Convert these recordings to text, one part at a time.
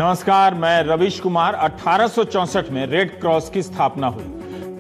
नमस्कार, मैं रवीश कुमार। 1864 में रेड क्रॉस की स्थापना हुई।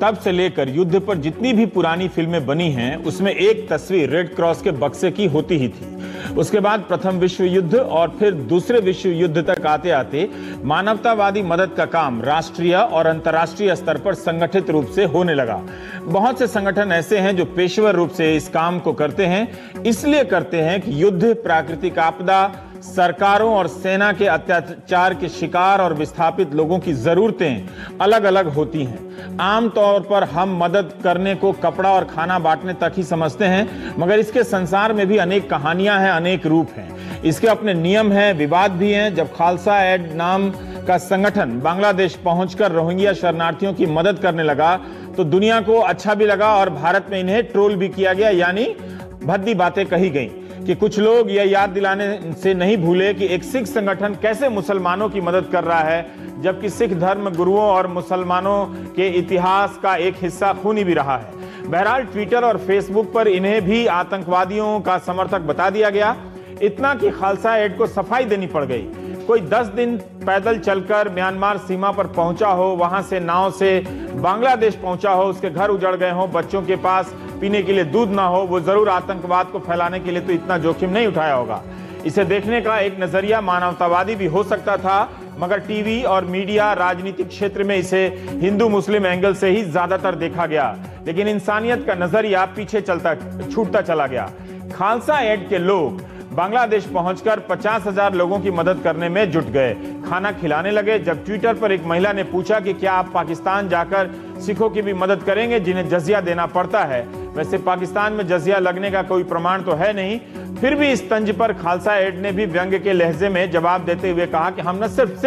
तब से लेकर युद्ध पर जितनी भी पुरानी फिल्में बनी हैं, उसमें एक तस्वीर रेड क्रॉस के बक्से की होती ही थी। उसके बाद प्रथम विश्व युद्ध और फिर दूसरे विश्व युद्ध तक आते आते मानवतावादी मदद का काम राष्ट्रीय और अंतर्राष्ट्रीय स्तर पर संगठित रूप से होने लगा। बहुत से संगठन ऐसे हैं जो पेशेवर रूप से इस काम को करते हैं। इसलिए करते हैं कि युद्ध, प्राकृतिक आपदा, सरकारों और सेना के अत्याचार के शिकार और विस्थापित लोगों की जरूरतें अलग अलग होती हैं। आमतौर पर हम मदद करने को कपड़ा और खाना बांटने तक ही समझते हैं, मगर इसके संसार में भी अनेक कहानियां हैं, अनेक रूप हैं। इसके अपने नियम हैं, विवाद भी हैं। जब खालसा एड नाम का संगठन बांग्लादेश पहुंचकर रोहिंग्या शरणार्थियों की मदद करने लगा तो दुनिया को अच्छा भी लगा और भारत में इन्हें ट्रोल भी किया गया, यानी भद्दी बातें कही गई कि कुछ लोग यह याद दिलाने से नहीं भूले कि एक सिख संगठन कैसे मुसलमानों की मदद कर रहा है, जबकि सिख धर्म गुरुओं और मुसलमानों के इतिहास का एक हिस्सा खूनी भी रहा है। बहरहाल ट्विटर और फेसबुक पर इन्हें भी आतंकवादियों का समर्थक बता दिया गया, इतना कि खालसा एड को सफाई देनी पड़ गई। कोई 10 दिन पैदल चलकर म्यांमार सीमा पर पहुंचा हो, वहां से नाव से बांग्लादेश पहुंचा हो, उसके घर उजड़ गए हो, बच्चों के पास पीने के लिए दूध ना हो, वो जरूर आतंकवाद को फैलाने के लिए तो इतना जोखिम नहीं उठाया होगा। इसे देखने का एक नजरिया मानवतावादी भी हो सकता था, मगर टीवी और मीडिया, राजनीतिक क्षेत्र में इसे हिंदू मुस्लिम एंगल से ही ज्यादातर देखा गया। लेकिन इंसानियत का नजरिया पीछे छूटता चला गया। खालसा एड के लोग बांग्लादेश पहुंचकर 50,000 लोगों की मदद करने में जुट गए, खाना खिलाने लगे। जब ट्विटर पर एक महिला ने पूछा कि क्या आप पाकिस्तान जाकर सिखों की भी मदद करेंगे जिन्हें जजिया देना पड़ता है, वैसे पाकिस्तान में जजिया लगने का कोई प्रमाण तो है नहीं, फिर भी इस तंज पर खालसा एड ने भी व्यंग्य के लहजे में जवाब देते हुए कहा कि हम न सिर्फ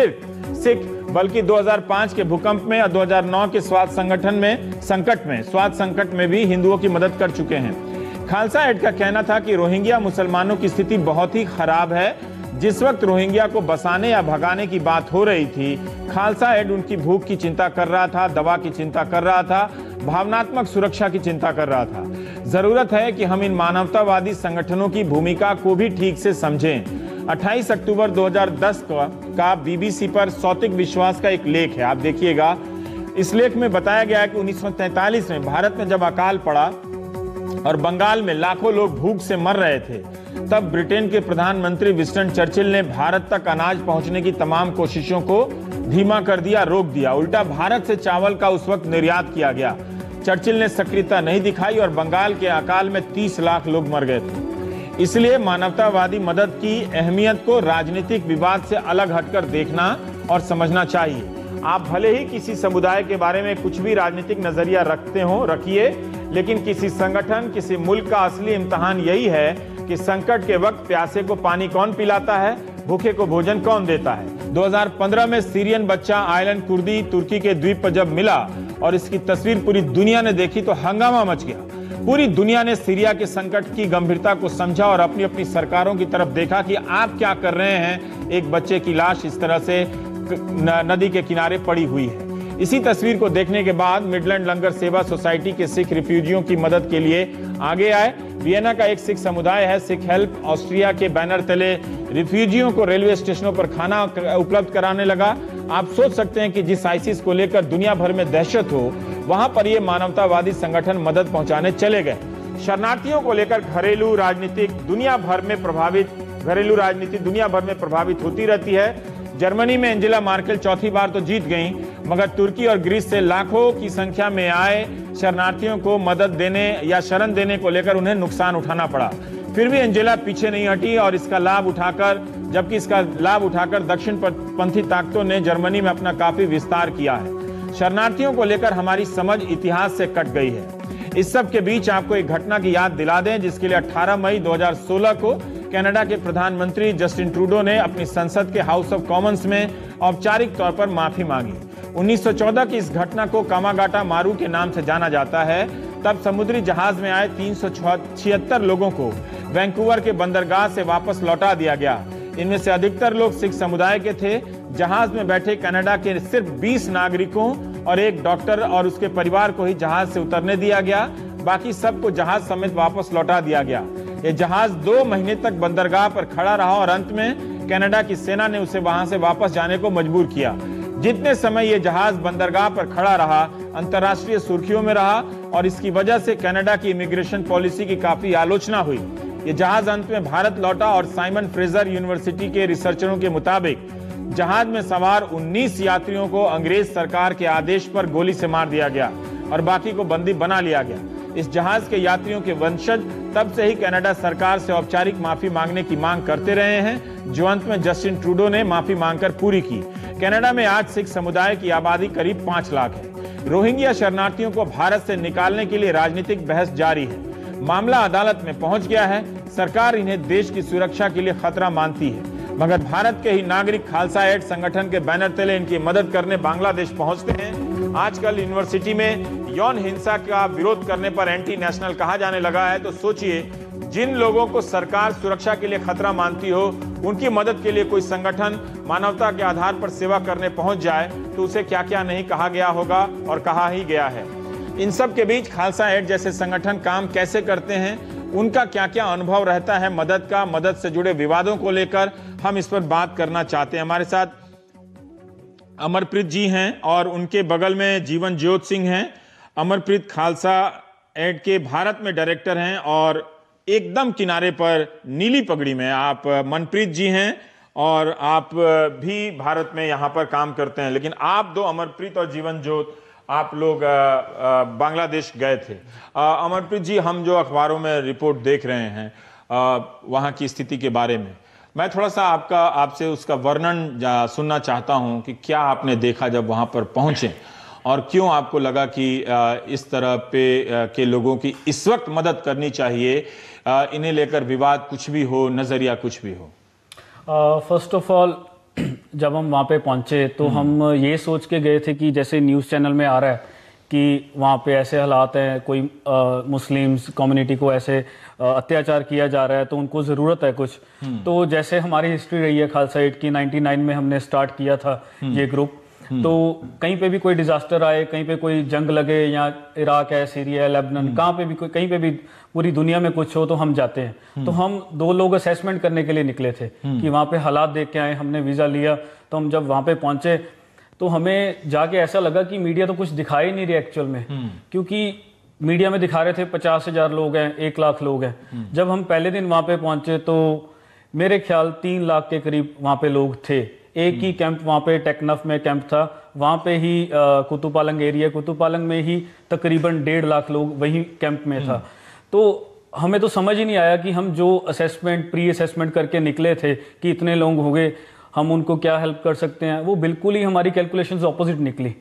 सिख बल्कि 2005 के भूकंप में और 2009 के स्वास्थ्य संकट में भी हिंदुओं की मदद कर चुके हैं। खालसा एड का कहना था कि रोहिंग्या मुसलमानों की स्थिति बहुत ही खराब है। जिस वक्त रोहिंग्या को बसाने या भगाने की बात हो रही थी, खालसा एड उनकी भूख की चिंता कर रहा था, दवा की चिंता कर रहा था, भावनात्मक सुरक्षा की चिंता कर रहा था। जरूरत है कि हम इन मानवतावादी संगठनों की भूमिका को भी ठीक से समझें। 28 अक्टूबर 2010 का बीबीसी पर सौतिक विश्वास का एक लेख है, आप देखिएगा। इस लेख में बताया गया है कि 1943 में भारत में जब अकाल पड़ा और बंगाल में लाखों लोग भूख से मर रहे थे, तब ब्रिटेन के प्रधानमंत्री विंस्टन चर्चिल ने भारत तक अनाज पहुंचने की तमाम कोशिशों को धीमा कर दिया, रोक दिया। उल्टा भारत से चावल का उस वक्त निर्यात किया गया। चर्चिल ने सक्रियता नहीं दिखाई और बंगाल के अकाल में 30 लाख लोग मर गए थे। इसलिए मानवतावादी मदद की अहमियत को राजनीतिक विवाद से अलग हटकर देखना और समझना चाहिए। आप भले ही किसी समुदाय के बारे में कुछ भी राजनीतिक नजरिया रखते हो, रखिए, लेकिन किसी संगठन, किसी मुल्क का असली इम्तिहान यही है कि संकट के वक्त प्यासे को पानी कौन पिलाता है, भूखे को भोजन कौन देता है। 2015 में सीरियन बच्चा आयलन कुर्दी तुर्की के द्वीप पर जब मिला और इसकी तस्वीर पूरी दुनिया ने देखी तो हंगामा मच गया। पूरी दुनिया ने सीरिया के संकट की गंभीरता को समझा और अपनी अपनी सरकारों की तरफ देखा कि आप क्या कर रहे हैं। एक बच्चे की लाश इस तरह से नदी के किनारे पड़ी हुई है। इसी तस्वीर को देखने के बाद मिडलैंड लंगर सेवा सोसाइटी के सिख रिफ्यूजियों की मदद के लिए आगे आए। वियना का एक सिख समुदाय है, सिख हेल्प, ऑस्ट्रिया के बैनर तले रिफ्यूजियों को रेलवे स्टेशनों पर खाना उपलब्ध कराने लगा। आप सोच सकते हैं कि जिस आईसिस को लेकर दुनिया भर में दहशत हो, वहां पर ये मानवतावादी संगठन मदद पहुंचाने चले गए। शरणार्थियों को लेकर घरेलू राजनीति दुनिया भर में प्रभावित होती रहती है। जर्मनी में एंजेला मार्केल चौथी बार तो जीत गईं, मगर तुर्की और ग्रीस से लाखों की संख्या में आए शरणार्थियों को मदद देने या शरण देने को लेकर उन्हें नुकसान उठाना पड़ा। फिर भी एंजेला पीछे नहीं हटी और इसका लाभ उठाकर दक्षिणपंथी ताकतों ने जर्मनी में अपना काफी विस्तार किया है। शरणार्थियों को लेकर हमारी समझ इतिहास से कट गई है। इस सब के बीच आपको एक घटना की याद दिला दें, जिसके लिए 18 मई 2016 को कनाडा के प्रधानमंत्री जस्टिन ट्रूडो ने अपनी संसद के हाउस ऑफ कॉमन्स में औपचारिक तौर पर माफी मांगी। 1914 की इस घटना को कामागाटा मारू के नाम से जाना जाता है। तब समुद्री जहाज में आए 376 लोगों को वैंकूवर के बंदरगाह से वापस लौटा दिया गया। इनमें से अधिकतर लोग सिख समुदाय के थे। जहाज में बैठे कनाडा के सिर्फ 20 नागरिकों और एक डॉक्टर और उसके परिवार को ही जहाज से उतरने दिया गया। बाकी सबको जहाज समेत वापस लौटा दिया गया। यह जहाज 2 महीने तक बंदरगाह पर खड़ा रहा और अंत में कनाडा की सेना ने उसे वहां से वापस जाने को मजबूर किया। जितने समय यह जहाज बंदरगाह पर खड़ा रहा, अंतर्राष्ट्रीय सुर्खियों में रहा और इसकी वजह से कनाडा की इमिग्रेशन पॉलिसी की काफी आलोचना हुई। यह जहाज अंत में भारत लौटा और साइमन फ्रेजर यूनिवर्सिटी के रिसर्चरों के मुताबिक जहाज में सवार 19 यात्रियों को अंग्रेज सरकार के आदेश पर गोली से मार दिया गया और बाकी को बंदी बना लिया गया। इस जहाज के यात्रियों के वंशज तब से ही कनाडा सरकार से औपचारिक माफी मांगने की मांग करते रहे हैं, जो अंत में जस्टिन ट्रूडो ने माफी मांगकर पूरी की। कनाडा में आज सिख समुदाय की आबादी करीब 5 लाख है। रोहिंग्या शरणार्थियों को भारत से निकालने के लिए राजनीतिक बहस जारी है। मामला अदालत में पहुंच गया है। सरकार इन्हें देश की सुरक्षा के लिए खतरा मानती है, मगर भारत के ही नागरिक खालसा एड संगठन के बैनर तले इनकी मदद करने बांग्लादेश पहुंचते हैं। आजकल यूनिवर्सिटी में यौन हिंसा का विरोध करने पर एंटी नेशनल कहा जाने लगा है, तो सोचिए जिन लोगों को सरकार सुरक्षा के लिए खतरा मानती हो, उनकी मदद के लिए कोई संगठन मानवता के आधार पर सेवा करने पहुंच जाए तो उसे क्या क्या नहीं कहा गया होगा, और कहा ही गया है। इन सब के बीच खालसा एड जैसे संगठन काम कैसे करते हैं, उनका क्या क्या अनुभव रहता है मदद से जुड़े विवादों को लेकर, हम इस पर बात करना चाहते हैं। हमारे साथ अमरप्रीत जी हैं और उनके बगल में जीवन ज्योत सिंह हैं। अमरप्रीत खालसा एड के भारत में डायरेक्टर हैं और एकदम किनारे पर नीली पगड़ी में आप मनप्रीत जी हैं और आप भी भारत में यहाँ पर काम करते हैं। लेकिन आप दो, अमरप्रीत और जीवन ज्योत, आप लोग बांग्लादेश गए थे। अमरप्रीत जी, हम जो अखबारों में रिपोर्ट देख रहे हैं वहाँ की स्थिति के बारे में, मैं थोड़ा सा आपसे उसका वर्णन सुनना चाहता हूँ कि क्या आपने देखा जब वहाँ पर पहुँचे और क्यों आपको लगा कि इस तरह के लोगों की इस वक्त मदद करनी चाहिए, इन्हें लेकर विवाद कुछ भी हो, नज़रिया कुछ भी हो। फर्स्ट ऑफ ऑल, जब हम वहाँ पे पहुँचे तो हम ये सोच के गए थे कि जैसे न्यूज़ चैनल में आ रहा है कि वहाँ पे ऐसे हालात हैं, कोई मुस्लिम्स कम्युनिटी को ऐसे अत्याचार किया जा रहा है तो उनको ज़रूरत है कुछ। तो जैसे हमारी हिस्ट्री रही है खालसा एड की, 99 में हमने स्टार्ट किया था ये ग्रुप। तो कहीं पे भी कोई डिजास्टर आए, कहीं पे कोई जंग लगे, या इराक है, सीरिया है, लेबनान, कहाँ पे भी कहीं पे भी पूरी दुनिया में कुछ हो तो हम जाते हैं। तो हम 2 लोग असेसमेंट करने के लिए निकले थे कि वहाँ पे हालात देख के आए। हमने वीज़ा लिया, तो हम जब वहाँ पे पहुँचे तो हमें जाके ऐसा लगा कि मीडिया तो कुछ दिखा ही नहीं रही एक्चुअल में, क्योंकि मीडिया में दिखा रहे थे 50,000 लोग हैं, 1 लाख लोग हैं। जब हम पहले दिन वहाँ पे पहुँचे तो मेरे ख्याल 3 लाख के करीब वहाँ पे लोग थे। एक ही कैंप वहाँ पे टेकनफ में कैंप था, वहाँ पे ही कुतुपालंग एरिया, कुतुपालंग में ही तकरीबन 1.5 लाख लोग वही कैंप में था। तो हमें तो समझ ही नहीं आया कि हम जो प्री असेसमेंट करके निकले थे कि इतने लोग हो गए, हम उनको क्या हेल्प कर सकते हैं, वो बिल्कुल ही हमारी कैलकुलेशंस ऑपोजिट निकली।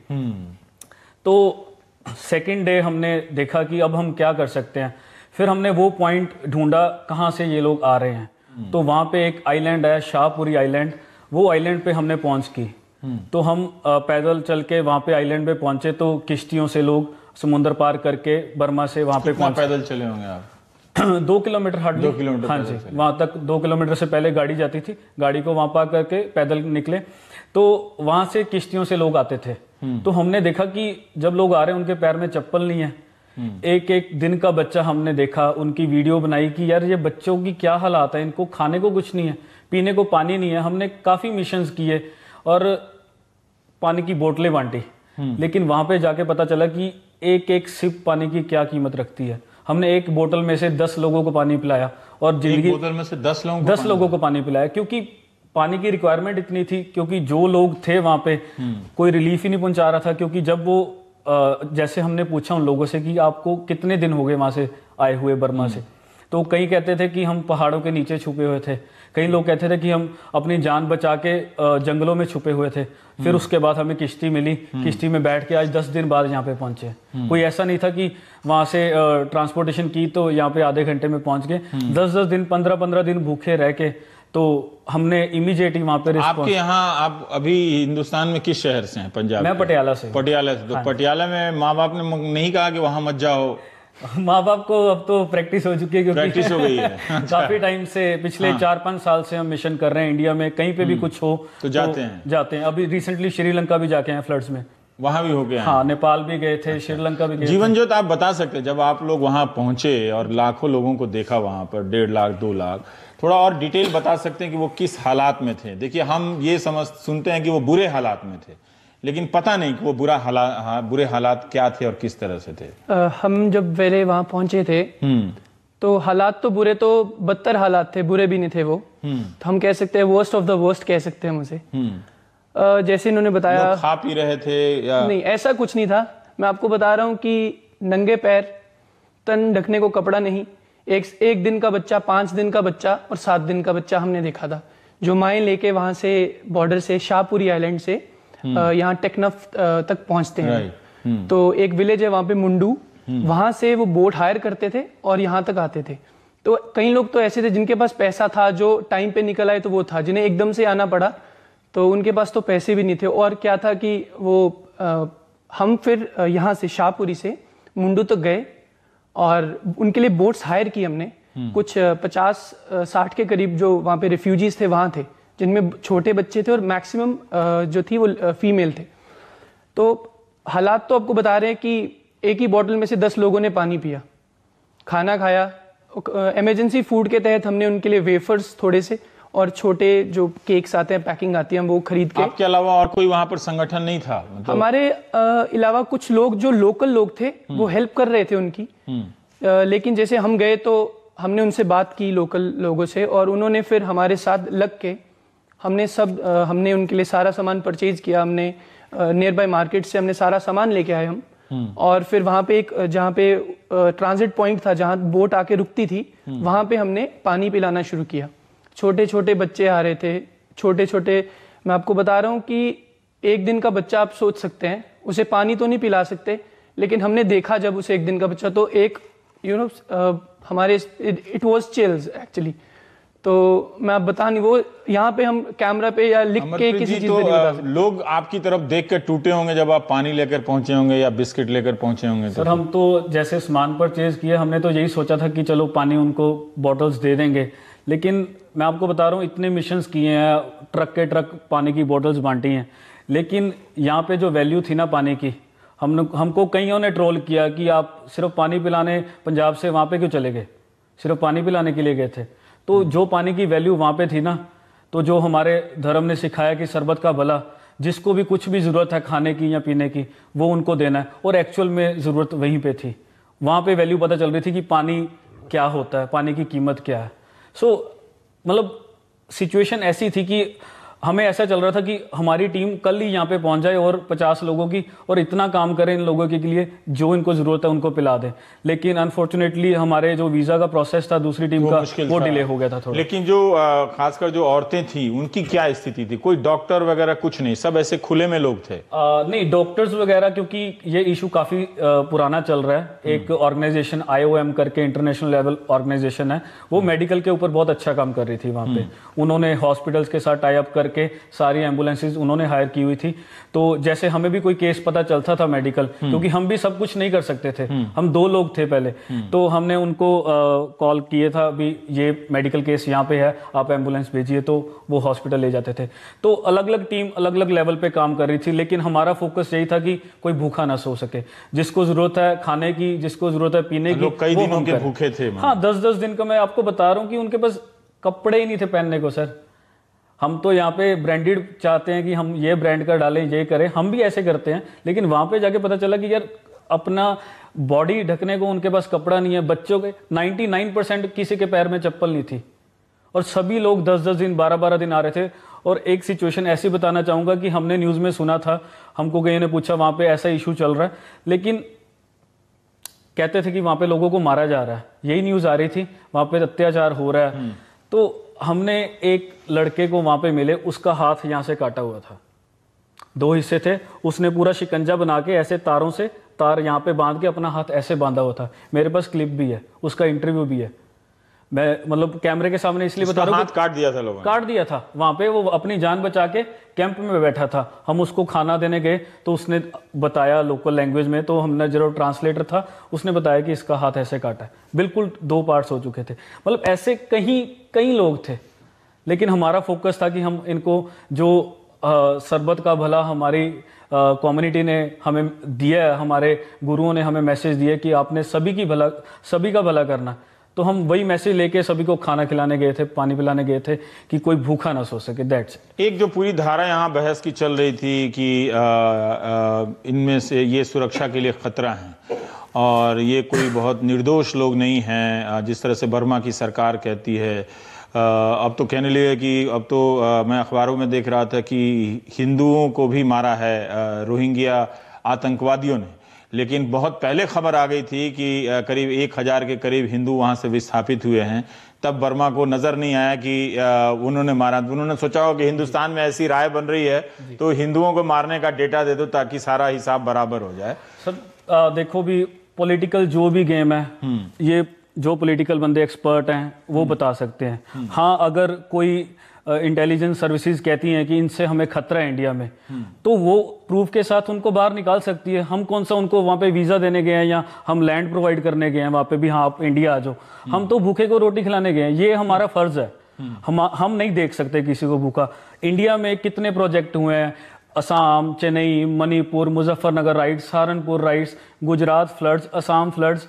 तो सेकेंड डे हमने देखा कि अब हम क्या कर सकते हैं। फिर हमने वो पॉइंट ढूंढा कहाँ से ये लोग आ रहे हैं। तो वहाँ पे एक आइलैंड है, शाहपुरी आइलैंड, वो आइलैंड पे हमने पहुँच की। तो हम पैदल चल के वहाँ पे आइलैंड पे पहुँचे, तो किश्तियों से लोग समुद्र पार करके बर्मा से वहाँ पे पहुँचे। पैदल चले होंगे आप? 2 किलोमीटर हार्डली। 2 किलोमीटर? हाँ जी, वहाँ तक 2 किलोमीटर से पहले गाड़ी जाती थी, गाड़ी को वहाँ पार करके पैदल निकले। तो वहाँ से किश्तियों से लोग आते थे। तो हमने देखा कि जब लोग आ रहे हैं उनके पैर में चप्पल नहीं है। एक एक दिन का बच्चा हमने देखा, उनकी वीडियो बनाई कि यार ये बच्चों की क्या हालात है, इनको खाने को कुछ नहीं है, पीने को पानी नहीं है। हमने काफ़ी मिशंस किए और पानी की बोतलें बांटी, लेकिन वहाँ पे जाके पता चला कि एक एक सिप पानी की क्या कीमत रखती है। हमने एक बोतल में से 10 लोगों को पानी पिलाया, और जिंदगी, एक बोतल में से 10 लोगों को पानी पिलाया, क्योंकि पानी की रिक्वायरमेंट इतनी थी। क्योंकि जो लोग थे वहाँ पे कोई रिलीफ ही नहीं पहुंचा रहा था। क्योंकि जब वो जैसे हमने पूछा उन लोगों से कि आपको कितने दिन हो गए वहाँ से आए हुए बर्मा से, तो कई कहते थे कि हम पहाड़ों के नीचे छुपे हुए थे, कई लोग कहते थे कि हम अपनी जान बचा के जंगलों में छुपे हुए थे। फिर उसके बाद हमें किश्ती मिली, किश्ती में बैठ के आज 10 दिन बाद यहाँ पे पहुंचे। कोई ऐसा नहीं था कि वहाँ से ट्रांसपोर्टेशन की तो यहाँ पे आधे घंटे में पहुंच गए। 10-10 दिन 15-15 दिन भूखे रह के तो हमने इमीडिएटली वहाँ पे रिस्पॉन्स। आपके यहाँ, आप अभी हिंदुस्तान में किस शहर से हैं? पंजाब? मैं पटियाला से। पटियाला से। तो हाँ। पटियाला में माँ बाप ने नहीं कहा कि वहाँ मत जाओ? माँ बाप को अब तो प्रैक्टिस हो चुकी है, क्योंकि प्रैक्टिस हो गई है। काफी टाइम से, पिछले 4-5 साल से हम मिशन कर रहे हैं इंडिया में। कहीं पे भी कुछ हो तो जाते हैं। अभी रिसेंटली श्रीलंका भी जाके हैं फ्लड्स में। वहां भी हो गया। हाँ, नेपाल भी गए थे, श्रीलंका भी गए थे। जीवन ज्योत, आप बता सकते हैं जब आप लोग वहां पहुंचे और लाखों लोगों को देखा वहां पर, 1.5 लाख 2 लाख, थोड़ा और डिटेल बता सकते हैं कि वो किस हालात में थे? देखिए, हम ये सुनते हैं कि वो बुरे हालात में थे, लेकिन पता नहीं कि वो बुरे हालात क्या थे और किस तरह से थे। हम जब पहले वहां पहुंचे थे तो हालात तो बुरे, तो बदतर हालात थे, बुरे भी नहीं थे वो। तो हम कह सकते हैं वर्स्ट ऑफ द वर्स्ट कह सकते हैं उसे। जैसे इन्होंने बताया, खा पी रहे थे या नहीं, ऐसा कुछ नहीं था। मैं आपको बता रहा हूँ कि नंगे पैर, तन ढकने को कपड़ा नहीं, एक दिन का बच्चा, 5 दिन का बच्चा और 7 दिन का बच्चा हमने देखा था, जो माएँ लेके वहां से बॉर्डर से, शाहपुरी आइलैंड से यहाँ टेकनफ तक पहुंचते हैं। तो एक विलेज है वहां पे, मुंडू, वहां से वो बोट हायर करते थे और यहाँ तक आते थे। तो कई लोग तो ऐसे थे जिनके पास पैसा था, जो टाइम पे निकल आए तो वो था, जिन्हें एकदम से आना पड़ा तो उनके पास तो पैसे भी नहीं थे। और क्या था कि वो हम फिर यहाँ से शाहपुरी से मुंडू तक गए और उनके लिए बोट्स हायर की हमने। कुछ 50-60 के करीब जो वहाँ पे रिफ्यूजीज थे वहाँ थे, जिनमें छोटे बच्चे थे और मैक्सिमम जो थी वो फीमेल थे। तो हालात तो आपको बता रहे हैं कि एक ही बोतल में से 10 लोगों ने पानी पिया, खाना खाया। इमरजेंसी फूड के तहत हमने उनके लिए वेफर्स थोड़े से और छोटे जो केक्स आते हैं, पैकिंग आती है, हम वो खरीद के। आपके अलावा और कोई वहां पर संगठन नहीं था? मतलब हमारे अलावा कुछ लोग जो लोकल लोग थे वो हेल्प कर रहे थे उनकी। लेकिन जैसे हम गए तो हमने उनसे बात की लोकल लोगों से, और उन्होंने फिर हमारे साथ लग के हमने उनके लिए सारा सामान परचेज किया। हमने नियर बाय मार्केट से हमने सारा सामान लेके आए हम। और फिर वहां पे जहाँ पे ट्रांजिट पॉइंट था, जहाँ बोट आके रुकती थी, वहां पे हमने पानी पिलाना शुरू किया। छोटे छोटे बच्चे आ रहे थे, छोटे छोटे। मैं आपको बता रहा हूँ कि एक दिन का बच्चा, आप सोच सकते हैं, उसे पानी तो नहीं पिला सकते, लेकिन हमने देखा जब उसे एक दिन का बच्चा, तो एक हमारे इट वाज चिल्स एक्चुअली। तो मैं आप बता नहीं, वो यहाँ पे हम कैमरा पे या लिख के किसी चीज पे नहीं बता सकते। लोग आपकी तरफ देख कर टूटे होंगे जब आप पानी लेकर पहुंचे होंगे या बिस्किट लेकर पहुंचे होंगे। सर, हम तो जैसे सामान परचेज किए, हमने तो यही सोचा था कि चलो पानी उनको बॉटल्स दे देंगे। लेकिन मैं आपको बता रहा हूँ, इतने मिशंस किए हैं, ट्रक के ट्रक पानी की बॉटल्स बांटी हैं, लेकिन यहाँ पे जो वैल्यू थी ना पानी की, हमको कईयों ने ट्रोल किया कि आप सिर्फ पानी पिलाने पंजाब से वहाँ पे क्यों चले गए, सिर्फ पानी पिलाने के लिए गए थे। तो जो पानी की वैल्यू वहाँ पे थी ना, तो जो हमारे धर्म ने सिखाया कि शरबत का भला, जिसको भी कुछ भी ज़रूरत है खाने की या पीने की, वो उनको देना है। और एक्चुअल में ज़रूरत वहीं पे थी, वहाँ पे वैल्यू पता चल रही थी कि पानी क्या होता है, पानी की कीमत क्या है। सो मतलब सिचुएशन ऐसी थी कि हमें ऐसा चल रहा था कि हमारी टीम कल ही यहाँ पे पहुंच जाए और 50 लोगों की, और इतना काम करें इन लोगों के लिए जो इनको ज़रूरत है उनको पिला दें। लेकिन अनफॉर्चुनेटली हमारे जो वीज़ा का प्रोसेस था दूसरी टीम का, वो डिले हो गया था थोड़ा। लेकिन जो खासकर जो औरतें थी, उनकी क्या स्थिति थी? कोई डॉक्टर वगैरह कुछ नहीं, सब ऐसे खुले में लोग थे? नहीं, डॉक्टर्स वगैरह, क्योंकि ये इशू काफ़ी पुराना चल रहा है। एक ऑर्गेनाइजेशन IOM करके इंटरनेशनल लेवल ऑर्गेनाइजेशन है, वो मेडिकल के ऊपर बहुत अच्छा काम कर रही थी वहाँ पे। उन्होंने हॉस्पिटल्स के साथ टाई अप करके सारी एम्बुलेंसेज उन्होंने हायर की हुई थी। तो जैसे हमें भी कोई केस पता चलता था मेडिकल, क्योंकि हम भी सब कुछ नहीं कर सकते थे, हम 2 लोग थे पहले, तो हमने उनको कॉल किए था, भी ये मेडिकल केस यहाँ पे है, आप एम्बुलेंस भेजिए, तो वो हॉस्पिटल ले जाते थे। तो अलग अलग टीम अलग अलग लेवल पे काम कर रही थी, लेकिन हमारा फोकस यही था कि कोई भूखा ना सो सके। जिसको जरूरत है खाने की, जिसको जरूरत है पीने की, कई दिनों के भूखे थे। हाँ, 10-10 दिन का। मैं आपको बता रहा हूँ कि उनके पास कपड़े ही नहीं थे पहनने को। सर, हम तो यहाँ पे ब्रांडेड चाहते हैं कि हम ये ब्रांड का डालें, ये करें, हम भी ऐसे करते हैं, लेकिन वहाँ पे जाके पता चला कि यार अपना बॉडी ढकने को उनके पास कपड़ा नहीं है। बच्चों के 99% किसी के पैर में चप्पल नहीं थी, और सभी लोग 10-10 दिन 12-12 दिन आ रहे थे। और एक सिचुएशन ऐसी बताना चाहूँगा कि हमने न्यूज़ में सुना था, हमको कहीं ने पूछा वहाँ पे ऐसा इशू चल रहा है, लेकिन कहते थे कि वहाँ पे लोगों को मारा जा रहा है, यही न्यूज़ आ रही थी, वहाँ पे अत्याचार हो रहा है। तो हमने एक लड़के को वहां पे मिले, उसका हाथ यहां से काटा हुआ था, 2 हिस्से थे, उसने पूरा शिकंजा बना के ऐसे तारों से तार यहां पे बांध के अपना हाथ ऐसे बांधा हुआ था। मेरे पास क्लिप भी है, उसका इंटरव्यू भी है। मैं मतलब कैमरे के सामने इसलिए बता रहा हूँ, हाथ काट दिया था लोगों ने, काट दिया था वहां पे। वो अपनी जान बचा के कैंप में बैठा था। हम उसको खाना देने गए तो उसने बताया लोकल लैंग्वेज में, तो हमने जो ट्रांसलेटर था उसने बताया कि इसका हाथ ऐसे काटा है। बिल्कुल 2 पार्ट्स हो चुके थे। मतलब ऐसे कई लोग थे, लेकिन हमारा फोकस था कि हम इनको जो शरबत का भला, हमारी कम्युनिटी ने हमें दिया है, हमारे गुरुओं ने हमें मैसेज दिया कि आपने सभी का भला करना। तो हम वही मैसेज लेके सभी को खाना खिलाने गए थे, पानी पिलाने गए थे कि कोई भूखा ना सो सके। दैट्स एक जो पूरी धारा यहाँ बहस की चल रही थी कि इनमें से ये सुरक्षा के लिए खतरा है और ये कोई बहुत निर्दोष लोग नहीं हैं, जिस तरह से बर्मा की सरकार कहती है। अब तो कहने लगे कि अब तो मैं अखबारों में देख रहा था कि हिंदुओं को भी मारा है रोहिंग्या आतंकवादियों ने, लेकिन बहुत पहले खबर आ गई थी कि करीब 1000 के करीब हिंदू वहाँ से विस्थापित हुए हैं। तब बर्मा को नज़र नहीं आया कि उन्होंने मारा। उन्होंने सोचा हो कि हिंदुस्तान में ऐसी राय बन रही है तो हिंदुओं को मारने का डेटा दे दो ताकि सारा हिसाब बराबर हो जाए। सर देखो भी पॉलिटिकल जो भी गेम है, ये जो पॉलिटिकल बंदे एक्सपर्ट हैं वो बता सकते हैं। हाँ, अगर कोई इंटेलिजेंस सर्विसेज कहती हैं कि इनसे हमें खतरा है इंडिया में, तो वो प्रूफ के साथ उनको बाहर निकाल सकती है। हम कौन सा उनको वहाँ पे वीज़ा देने गए हैं या हम लैंड प्रोवाइड करने गए हैं वहाँ पे भी, हाँ आप इंडिया आ जाओ। हम तो भूखे को रोटी खिलाने गए हैं, ये हमारा फर्ज है। हम नहीं देख सकते किसी को भूखा। इंडिया में कितने प्रोजेक्ट हुए हैं, Assam, Chennai, Manipur, Muzaffarnagar rights, Saharanpur rights, Gujarat floods, Assam floods,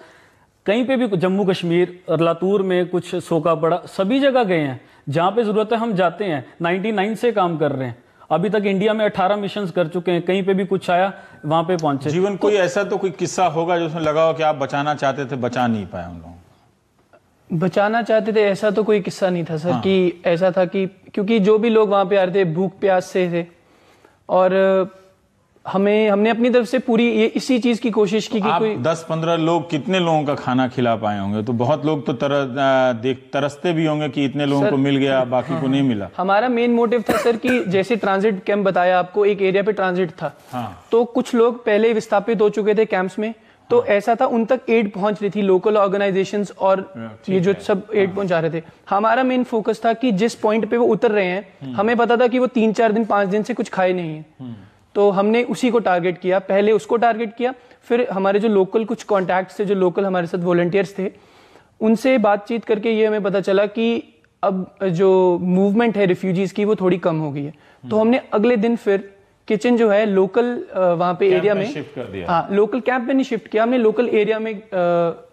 कहीं पे भी, जम्मू कश्मीर और लातूर में कुछ सोखा पड़ा, सभी जगह गए हैं। जहाँ पे ज़रूरत है हम जाते हैं। 99 से काम कर रहे हैं। अभी तक इंडिया में 18 मिशंस कर चुके हैं, कहीं पे भी कुछ आया वहाँ पे पहुंचे। जीवन कोई ऐसा तो कोई किस्सा होगा जिसमें लगा हो कि आप बचाना चाहते थे, बचा नहीं पाए उन लोगों? बचाना चाहते थे ऐसा तो कोई किस्सा नहीं था सर। हाँ। कि ऐसा था कि क्योंकि जो भी लोग वहाँ पे आ रहे थे भूख प्यास से थे और हमने अपनी तरफ से पूरी इसी चीज की कोशिश की कि कोई 10-15 लोग कितने लोगों का खाना खिला पाए होंगे? तो बहुत लोग तो तरसते भी होंगे कि इतने लोगों को मिल गया, बाकी हाँ, को नहीं मिला। हमारा मेन मोटिव था सर कि जैसे ट्रांजिट कैंप बताया आपको, एक एरिया पे ट्रांजिट था। हाँ। तो कुछ लोग पहले विस्थापित हो चुके थे कैंप्स में, तो ऐसा था उन तक एड पहुंच रही थी, लोकल ऑर्गेनाइजेशंस और ये जो सब एड पहुंचा रहे थे। हमारा मेन फोकस था कि जिस पॉइंट पे वो उतर रहे हैं, हमें पता था कि वो 3-4 दिन 5 दिन से कुछ खाए नहीं है, तो हमने उसी को टारगेट किया। पहले उसको टारगेट किया, फिर हमारे जो लोकल कुछ कॉन्टैक्ट्स थे, जो लोकल हमारे साथ वॉलंटियर्स थे, उनसे बातचीत करके ये हमें पता चला कि अब जो मूवमेंट है रिफ्यूजीज की वो थोड़ी कम हो गई है। तो हमने अगले दिन फिर किचन जो है लोकल वहाँ पे एरिया में शिफ्ट कर दिया। हाँ, लोकल कैंप में नहीं शिफ्ट किया हमने, लोकल एरिया में।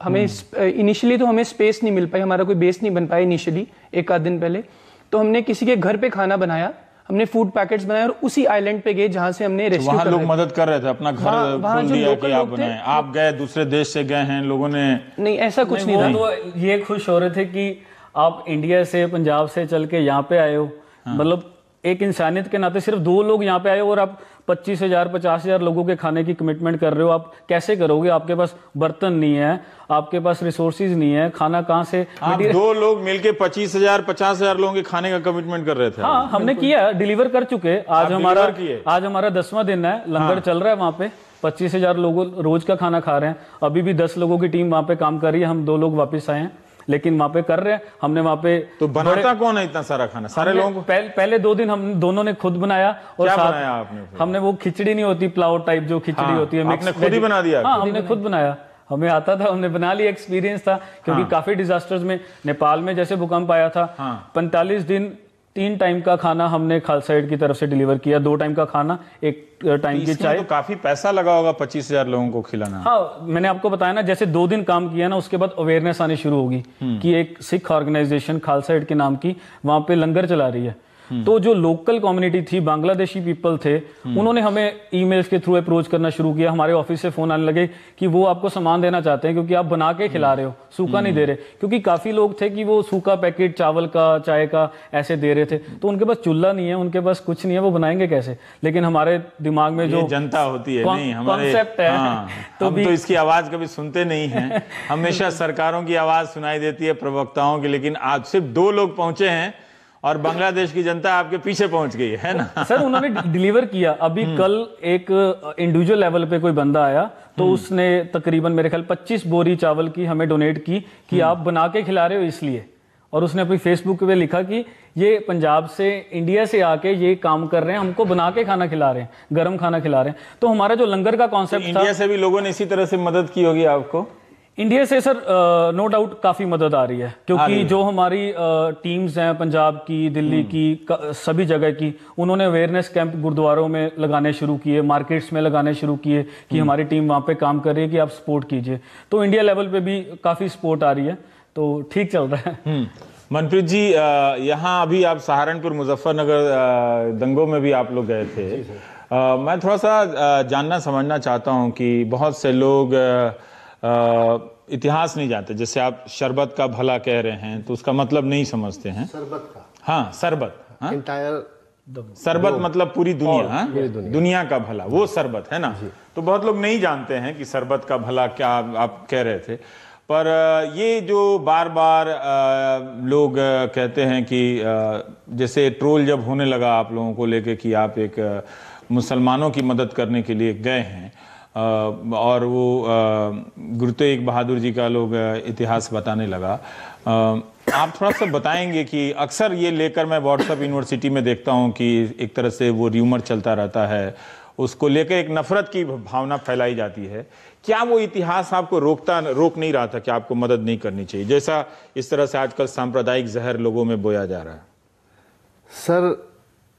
हमें इनिशियली तो हमें स्पेस नहीं मिल पाई, हमारा कोई बेस नहीं बन पाया इनिशियली, 1 आध दिन पहले। तो हमने किसी के घर पे खाना बनाया, हमने फूड पैकेट्स बनाए और उसी आइलैंड पे गए जहां से हमने रेस्क्यू वहाँ लोग मदद कर रहे थे, अपना घर खोल दिया कि आप बनाए। आप गए, दूसरे देश से गए हैं लोगों ने? नहीं, ऐसा कुछ नहीं था। तो ये खुश हो रहे थे कि आप इंडिया से, पंजाब से चल के यहाँ पे आए हो। मतलब एक इंसानियत के नाते सिर्फ 2 लोग यहाँ पे आए और आप 25,000 50,000 लोगों के खाने की कमिटमेंट कर रहे हो। आप कैसे करोगे? आपके पास बर्तन नहीं है, आपके पास रिसोर्सेज नहीं है, खाना कहाँ से? आप 2 लोग मिलके 25,000 50,000 लोगों के खाने का कमिटमेंट कर रहे थे? हाँ, हमने किया, डिलीवर कर चुके। आज हमारा 10वां दिन है, लंगर चल रहा है वहाँ पे। 25,000 लोग रोज का खाना खा रहे हैं। अभी भी 10 लोगों की टीम वहाँ पे काम कर रही है। हम 2 लोग वापस आए हैं, लेकिन वहाँ पे कर रहे हैं। हमने वहाँ पे तो बनाता कौन है इतना सारा खाना? सारे लोगों को पहले 2 दिन हम दोनों ने खुद बनाया। और क्या बनाया आपने? हमने वो खिचड़ी नहीं होती, पुलाव टाइप जो खिचड़ी होती है, आपने खुद ही बना दिया? हाँ, हमने खुद बनाया। हमें आता था, हमने बना लिया, एक्सपीरियंस था। क्योंकि काफी डिजास्टर्स में, नेपाल में जैसे भूकंप आया था, 45 दिन 3 टाइम का खाना हमने खालसा एड की तरफ से डिलीवर किया। 2 टाइम का खाना, 1 टाइम की चाय। तो काफी पैसा लगा होगा 25,000 लोगों को खिलाना। हाँ, मैंने आपको बताया ना, जैसे 2 दिन काम किया ना, उसके बाद अवेयरनेस आनी शुरू होगी कि एक सिख ऑर्गेनाइजेशन खालसा एड के नाम की वहां पे लंगर चला रही है। तो जो लोकल कम्युनिटी थी, बांग्लादेशी पीपल थे, उन्होंने हमें ईमेल्स के थ्रू अप्रोच करना शुरू किया। हमारे ऑफिस से फोन आने लगे कि वो आपको सामान देना चाहते हैं क्योंकि आप बना के खिला रहे हो, सूखा नहीं दे रहे। क्योंकि काफी लोग थे कि वो सूखा पैकेट चावल का, चाय का ऐसे दे रहे थे, तो उनके पास चूल्हा नहीं है, उनके पास कुछ नहीं है, वो बनाएंगे कैसे? लेकिन हमारे दिमाग में जो जनता होती है, नहीं हमारे कॉन्सेप्ट है, तो हम तो इसकी आवाज कभी सुनते नहीं हैं। हमेशा सरकारों की आवाज सुनाई देती है, प्रवक्ताओं की, लेकिन आज सिर्फ 2 लोग पहुंचे हैं और बांग्लादेश की जनता आपके पीछे पहुंच गई है ना? सर, उन्होंने डिलीवर किया। अभी कल एक इंडिविजुअल लेवल पे कोई बंदा आया, तो उसने तकरीबन मेरे ख्याल 25 बोरी चावल की हमें डोनेट की कि आप बना के खिला रहे हो इसलिए। और उसने अपनी फेसबुक पे लिखा कि ये पंजाब से, इंडिया से आके ये काम कर रहे हैं, हमको बना के खाना खिला रहे हैं, गर्म खाना खिला रहे हैं। तो हमारा जो लंगर का कॉन्सेप्ट था, इंडिया से भी लोगों ने इसी तरह से मदद की होगी आपको? इंडिया से सर नो डाउट काफ़ी मदद आ रही है, क्योंकि जो हमारी टीम्स हैं पंजाब की, दिल्ली की, सभी जगह की, उन्होंने अवेयरनेस कैंप गुरुद्वारों में लगाने शुरू किए, मार्केट्स में लगाने शुरू किए कि हमारी टीम वहाँ पे काम कर रही है कि आप सपोर्ट कीजिए। तो इंडिया लेवल पे भी काफ़ी सपोर्ट आ रही है, तो ठीक चल रहा है। मनप्रीत जी, यहाँ अभी आप सहारनपुर मुजफ्फरनगर दंगों में भी आप लोग गए थे। मैं थोड़ा सा जानना समझना चाहता हूँ कि बहुत से लोग इतिहास नहीं जानते। जैसे आप शरबत का भला कह रहे हैं तो उसका मतलब नहीं समझते हैं। शरबत का, हाँ शरबत, हाँ इंटायर शरबत मतलब पूरी दुनिया, हाँ दुनिया का भला, वो शरबत है ना। तो बहुत लोग नहीं जानते हैं कि शरबत का भला क्या आप कह रहे थे। पर ये जो बार बार लोग कहते हैं कि जैसे ट्रोल जब होने लगा आप लोगों को लेके कि आप एक मुसलमानों की मदद करने के लिए गए हैं, और वो गुरु तेग बहादुर जी का लोग इतिहास बताने लगा। आप थोड़ा सा बताएंगे कि अक्सर ये लेकर मैं व्हाट्सएप यूनिवर्सिटी में देखता हूँ कि एक तरह से वो र्यूमर चलता रहता है, उसको लेकर एक नफरत की भावना फैलाई जाती है। क्या वो इतिहास आपको रोक नहीं रहा था कि आपको मदद नहीं करनी चाहिए, जैसा इस तरह से आजकल सांप्रदायिक जहर लोगों में बोया जा रहा है? सर,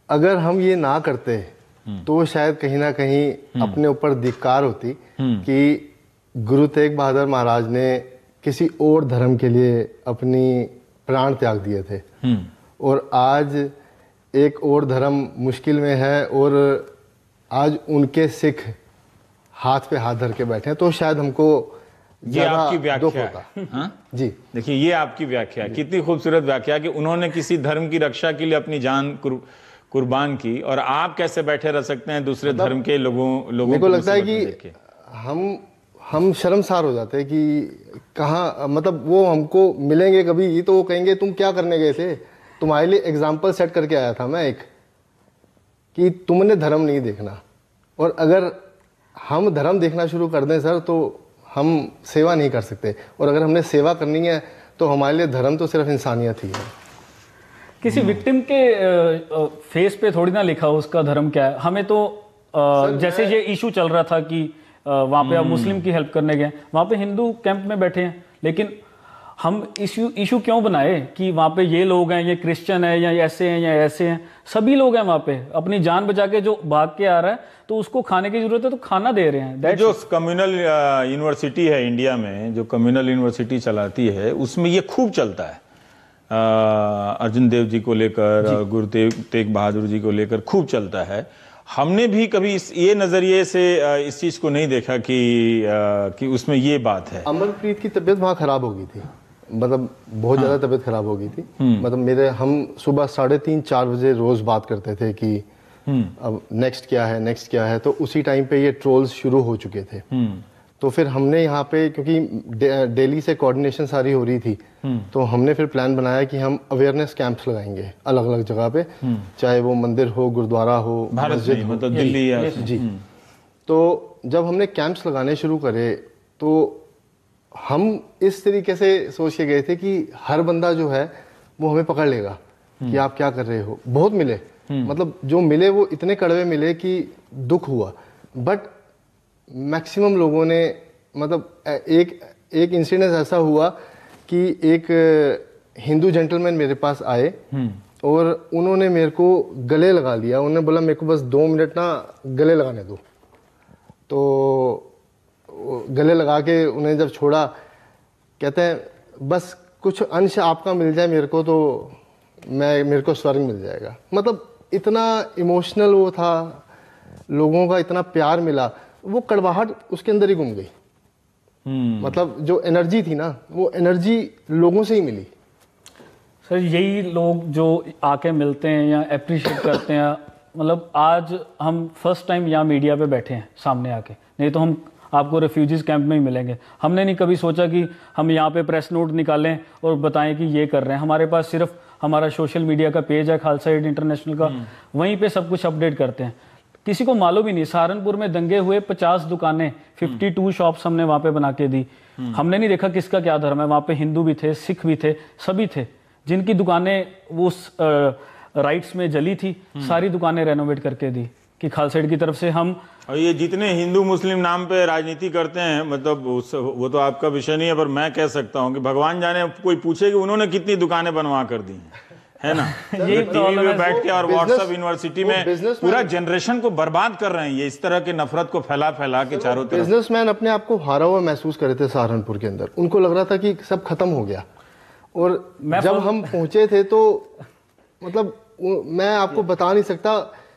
अगर हम ये ना करते तो शायद कहीं ना कहीं अपने ऊपर धिक्कार होती कि गुरु तेग बहादुर महाराज ने किसी और धर्म के लिए अपनी प्राण त्याग दिए थे, और आज एक और धर्म मुश्किल में है और आज उनके सिख हाथ पे हाथ धर के बैठे हैं, तो शायद हमको ये आपकी व्याख्या होता। हाँ? जी देखिए, ये आपकी व्याख्या, कितनी खूबसूरत व्याख्या कि उन्होंने किसी धर्म की रक्षा के लिए अपनी जान कुर्बान की, और आप कैसे बैठे रह सकते हैं दूसरे धर्म के लोगों मेरे को लगता है कि हम शर्मसार हो जाते हैं कि कहाँ, मतलब वो हमको मिलेंगे कभी तो वो कहेंगे तुम क्या करने गए थे, तुम्हारे लिए एग्जाम्पल सेट करके आया था मैं एक, कि तुमने धर्म नहीं देखना। और अगर हम धर्म देखना शुरू कर दें सर, तो हम सेवा नहीं कर सकते, और अगर हमने सेवा करनी है तो हमारे लिए धर्म तो सिर्फ इंसानियत ही है। किसी विक्टिम के फेस पे थोड़ी ना लिखा हो उसका धर्म क्या है। हमें तो जैसे ये इशू चल रहा था कि वहाँ पे आप मुस्लिम की हेल्प करने गए, वहाँ पे हिंदू कैंप में बैठे हैं, लेकिन हम इशू क्यों बनाए कि वहाँ पे ये लोग हैं, ये क्रिश्चियन है, या ऐसे हैं या ऐसे हैं। सभी लोग हैं वहाँ पे, अपनी जान बचा के जो भाग के आ रहा है तो उसको खाने की जरूरत है तो खाना दे रहे हैं। जो कम्युनल यूनिवर्सिटी है इंडिया में, जो कम्युनल यूनिवर्सिटी चलाती है, उसमें ये खूब चलता है। अर्जुन देव जी को लेकर और गुरु तेग बहादुर जी को लेकर खूब चलता है। हमने भी कभी ये नजरिए से इस चीज को नहीं देखा कि उसमें ये बात है। अमरप्रीत की तबीयत वहाँ खराब हो गई थी, मतलब बहुत ज़्यादा तबीयत खराब हो गई थी। मतलब हम सुबह 3:30-4 बजे रोज बात करते थे कि अब नेक्स्ट क्या है, तो उसी टाइम पे ये ट्रोल्स शुरू हो चुके थे। तो फिर हमने यहाँ पे, क्योंकि दिल्ली से कोऑर्डिनेशन सारी हो रही थी, तो हमने फिर प्लान बनाया कि हम अवेयरनेस कैंप्स लगाएंगे अलग अलग जगह पे, चाहे वो मंदिर हो, गुरुद्वारा हो, मस्जिद हो, मतलब दिल्ली या जी। तो जब हमने कैंप्स लगाने शुरू करे तो हम इस तरीके से सोच के गए थे कि हर बंदा जो है वो हमें पकड़ लेगा कि आप क्या कर रहे हो। बहुत मिले, मतलब जो मिले वो इतने कड़वे मिले कि दुख हुआ, बट मैक्सिमम लोगों ने, मतलब एक इंसिडेंस ऐसा हुआ कि एक हिंदू जेंटलमैन मेरे पास आए और उन्होंने मेरे को गले लगा लिया। उन्होंने बोला मेरे को बस 2 मिनट ना गले लगाने दो। तो गले लगा के उन्हें जब छोड़ा, कहते हैं बस कुछ अंश आपका मिल जाए मेरे को तो मेरे को स्वर्ग मिल जाएगा। मतलब इतना इमोशनल वो था, लोगों का इतना प्यार मिला, वो कड़वाहट उसके अंदर ही गुम गई। मतलब जो एनर्जी थी ना, वो एनर्जी लोगों से ही मिली। सर, यही लोग जो आके मिलते हैं या अप्रिशिएट करते हैं, मतलब आज हम फर्स्ट टाइम यहाँ मीडिया पे बैठे हैं सामने आके, नहीं तो हम आपको रेफ्यूजीज कैंप में ही मिलेंगे। हमने नहीं कभी सोचा कि हम यहाँ पे प्रेस नोट निकालें और बताएं कि ये कर रहे हैं। हमारे पास सिर्फ हमारा सोशल मीडिया का पेज है खालसा एड इंटरनेशनल का, वहीं पे सब कुछ अपडेट करते हैं। किसी को मालूम ही नहीं, सहारनपुर में दंगे हुए, 50 दुकानें, 52 शॉप्स हमने वहाँ पे बना के दी। हमने नहीं देखा किसका क्या धर्म है, वहाँ पे हिंदू भी थे, सिख भी थे, सभी थे। जिनकी दुकानें वो राइट्स में जली थी, सारी दुकानें रेनोवेट करके दी। कि खालसा एड की तरफ से हम, और ये जितने हिंदू मुस्लिम नाम पे राजनीति करते हैं, मतलब वो तो आपका विषय नहीं है, पर मैं कह सकता हूँ कि भगवान जाने, कोई पूछे कि उन्होंने कितनी दुकानें बनवा कर दी हैं, है ना। यही टीवी पे बैठ के और business- व्हाट्सएप यूनिवर्सिटी में पूरा जनरेशन को बर्बाद कर रहे हैं ये, इस तरह के नफरत को फैला फैला के चारों तरफ। बिजनेसमैन अपने आप को हारा हुआ महसूस कर रहे थे सहारनपुर के अंदर, उनको लग रहा था कि सब खत्म हो गया। और जब हम पहुंचे थे तो मतलब मैं आपको बता नहीं सकता,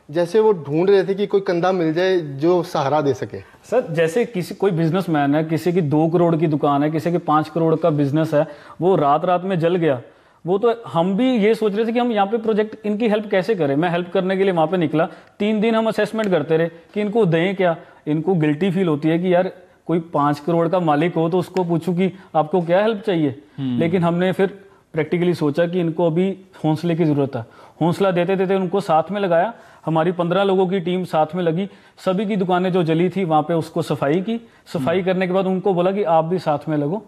जैसे वो ढूंढ रहे थे कि कोई कंधा मिल जाए जो सहारा दे सके। सर जैसे किसी कोई बिजनेसमैन है, किसी की 2 करोड़ की दुकान है, किसी की 5 करोड़ का बिजनेस है, वो रात रात में जल गया, वो तो हम भी ये सोच रहे थे कि हम यहाँ पे प्रोजेक्ट इनकी हेल्प कैसे करें। मैं हेल्प करने के लिए वहाँ पे निकला, 3 दिन हम असेसमेंट करते रहे कि इनको दें क्या। इनको गिल्टी फील होती है कि यार कोई 5 करोड़ का मालिक हो तो उसको पूछूं कि आपको क्या हेल्प चाहिए। लेकिन हमने फिर प्रैक्टिकली सोचा कि इनको अभी हौसले की जरूरत है। हौसला देते देते उनको साथ में लगाया। हमारी 15 लोगों की टीम साथ में लगी, सभी की दुकानें जो जली थी वहाँ पे उसको सफाई की। सफाई करने के बाद उनको बोला कि आप भी साथ में लगो,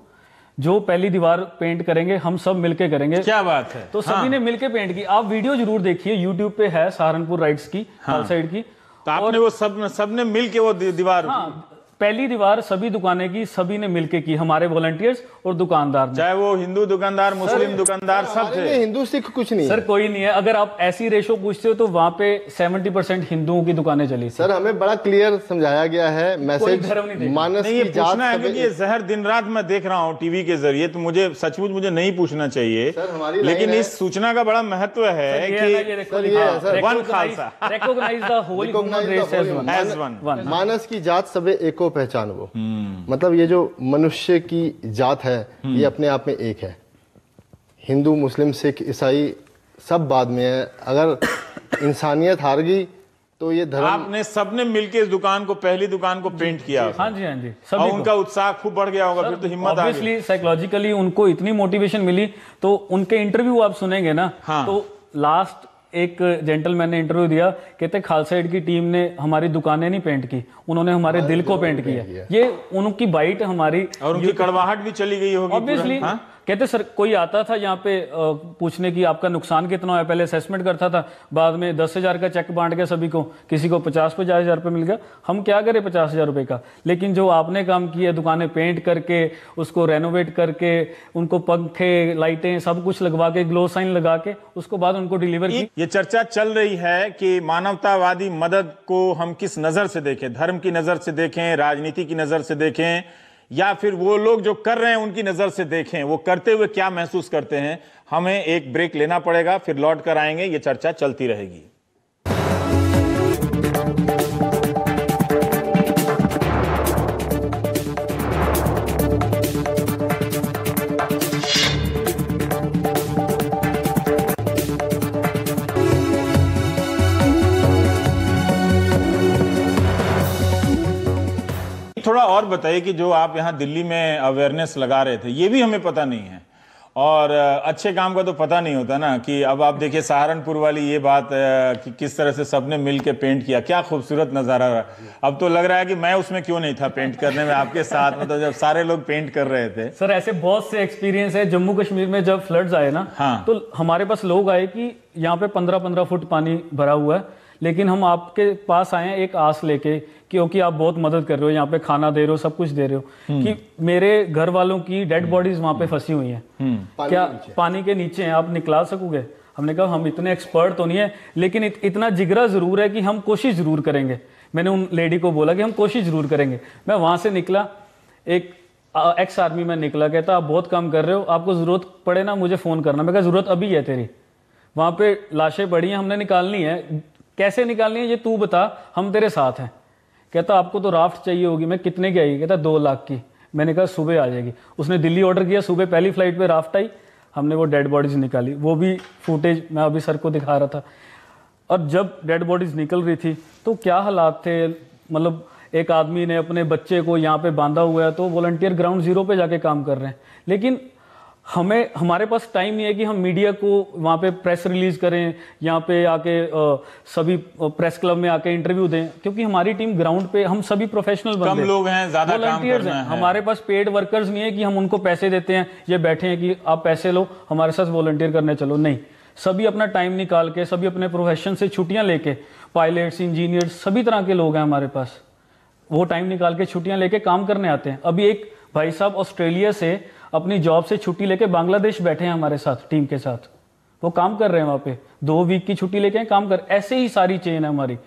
जो पहली दीवार पेंट करेंगे हम सब मिलके करेंगे। क्या बात है। तो सभी ने मिलके पेंट की। आप वीडियो जरूर देखिए, यूट्यूब पे है सहारनपुर राइट्स की, खालसा एड की। तो आपने वो सबने मिल के वो दीवार, हाँ, पहली दीवार सभी दुकानें की सभी ने मिलके की, हमारे वॉलंटियर्स और दुकानदार ने। चाहे वो हिंदू दुकानदार, मुस्लिम दुकानदार, सब थे। हिंदू सिख कुछ नहीं सर है। कोई नहीं है। अगर आप ऐसी रेशो पूछते हो तो वहां पे 70% हिंदुओं की दुकानें चली थी। सर हमें बड़ा क्लियर समझाया गया है मैसेज, धर्म नहीं देखा। मानस नहीं, ये की जात पूछना है सब क्योंकि ये जहर दिन रात मैं देख रहा हूँ टीवी के जरिए, तो मुझे सचमुच मुझे नहीं पूछना चाहिए, सर, हमारी लेकिन लाइन इस सूचना का बड़ा महत्व है कि one Khalsa, recognize the whole human race as one. as one. मानस की जात सबे एको पहचान वो। मतलब ये जो मनुष्य की जात है ये अपने आप में एक है। हिंदू मुस्लिम सिख ईसाई सब बाद में है। अगर इंसानियत हार गई तो ये धर्म। आपने सबने मिलके इस दुकान को, पहली दुकान को पेंट किया। हाँ जी, हाँ जी, और सभी उनका उत्साह खूब बढ़ गया होगा, फिर तो हिम्मत आ गई। ऑब्वियसली साइकोलॉजिकली उनको इतनी मोटिवेशन मिली। तो उनके इंटरव्यू आप सुनेंगे ना, हाँ। तो लास्ट एक जेंटलमैन ने इंटरव्यू दिया, कहते खालसा एड की टीम ने हमारी दुकानें नहीं पेंट की, उन्होंने हमारे दिल को पेंट किया। ये उनकी बाइट हमारी, और उनकी कड़वाहट भी चली गई होगी ऑब्वियसली। कहते सर कोई आता था यहाँ पे पूछने की आपका नुकसान कितना है, पहले असेसमेंट करता था, बाद में 10,000 का चेक बांट गया सभी को, किसी को 50,000 रुपये मिल गया। हम क्या करें 50,000 रुपये का, लेकिन जो आपने काम किया दुकानें पेंट करके, उसको रेनोवेट करके, उनको पंखे लाइटें सब कुछ लगवा के, ग्लो साइन लगा के, उसको बाद उनको डिलीवर की। ये चर्चा चल रही है कि मानवतावादी मदद को हम किस नजर से देखें, धर्म की नजर से देखें, राजनीति की नजर से देखें, या फिर वो लोग जो कर रहे हैं उनकी नजर से देखें, वो करते हुए क्या महसूस करते हैं। हमें एक ब्रेक लेना पड़ेगा, फिर लौट कर आएंगे, ये चर्चा चलती रहेगी। थोड़ा और बताइए कि जो आप यहाँ दिल्ली में अवेयरनेस लगा रहे थे, ये भी हमें पता नहीं है, और अच्छे काम का तो पता नहीं होता ना, कि अब आप देखिए सहारनपुर वाली ये बात कि किस तरह से सबने मिल के पेंट किया, क्या खूबसूरत नज़ारा रहा। अब तो लग रहा है कि मैं उसमें क्यों नहीं था पेंट करने में आपके साथ, मतलब जब सारे लोग पेंट कर रहे थे। सर ऐसे बहुत से एक्सपीरियंस है। जम्मू कश्मीर में जब फ्लड्स आए ना, हाँ। तो हमारे पास लोग आए कि यहाँ पे 15-15 फुट पानी भरा हुआ है, लेकिन हम आपके पास आए हैं एक आस लेके, क्योंकि आप बहुत मदद कर रहे हो, यहाँ पे खाना दे रहे हो, सब कुछ दे रहे हो, कि मेरे घर वालों की डेड बॉडीज वहाँ पे फंसी हुई हैं, क्या पानी के नीचे हैं, आप निकला सकोगे। हमने कहा हम इतने एक्सपर्ट तो नहीं है, लेकिन इतना जिगरा जरूर है कि हम कोशिश जरूर करेंगे। मैंने उन लेडी को बोला कि हम कोशिश जरूर करेंगे। मैं वहाँ से निकला, एक एक्स आर्मी में निकला, कहता आप बहुत काम कर रहे हो, आपको जरूरत पड़े ना मुझे फ़ोन करना। मैं कहा जरूरत अभी है तेरी, वहाँ पे लाशें पड़ी हैं, हमने निकालनी है, कैसे निकालनी है ये तू बता, हम तेरे साथ हैं। कहता आपको तो राफ्ट चाहिए होगी। मैं कितने की आएगी? कहता 2 लाख की। मैंने कहा सुबह आ जाएगी। उसने दिल्ली ऑर्डर किया, सुबह पहली फ्लाइट पे राफ्ट आई, हमने वो डेड बॉडीज निकाली। वो भी फुटेज मैं अभी सर को दिखा रहा था। और जब डेड बॉडीज निकल रही थी तो क्या हालात थे, मतलब एक आदमी ने अपने बच्चे को यहाँ पे बांधा हुआ है, तो वॉलंटियर ग्राउंड जीरो पे जाके काम कर रहे हैं। लेकिन हमारे पास टाइम नहीं है कि हम मीडिया को वहाँ पे प्रेस रिलीज करें, यहाँ पे आके सभी प्रेस क्लब में आके इंटरव्यू दें, क्योंकि हमारी टीम ग्राउंड पे, हम सभी प्रोफेशनल बंदे, कम लोग हैं, ज्यादा काम करना है। हमारे पास पेड वर्कर्स नहीं है कि हम उनको पैसे देते हैं, ये बैठे हैं कि आप पैसे लो हमारे साथ वॉलंटियर करने चलो, नहीं। सभी अपना टाइम निकाल के, सभी अपने प्रोफेशन से छुट्टियां लेके, पायलट्स, इंजीनियर्स, सभी तरह के लोग हैं हमारे पास, वो टाइम निकाल के छुट्टियां लेके काम करने आते हैं। अभी एक भाई साहब ऑस्ट्रेलिया से अपनी जॉब से छुट्टी लेके बांग्लादेश बैठे हैं हमारे साथ, टीम के साथ, वो काम कर रहे हैं वहाँ पे, 2 वीक की छुट्टी लेके काम कर। ऐसे ही सारी चेन है हमारी,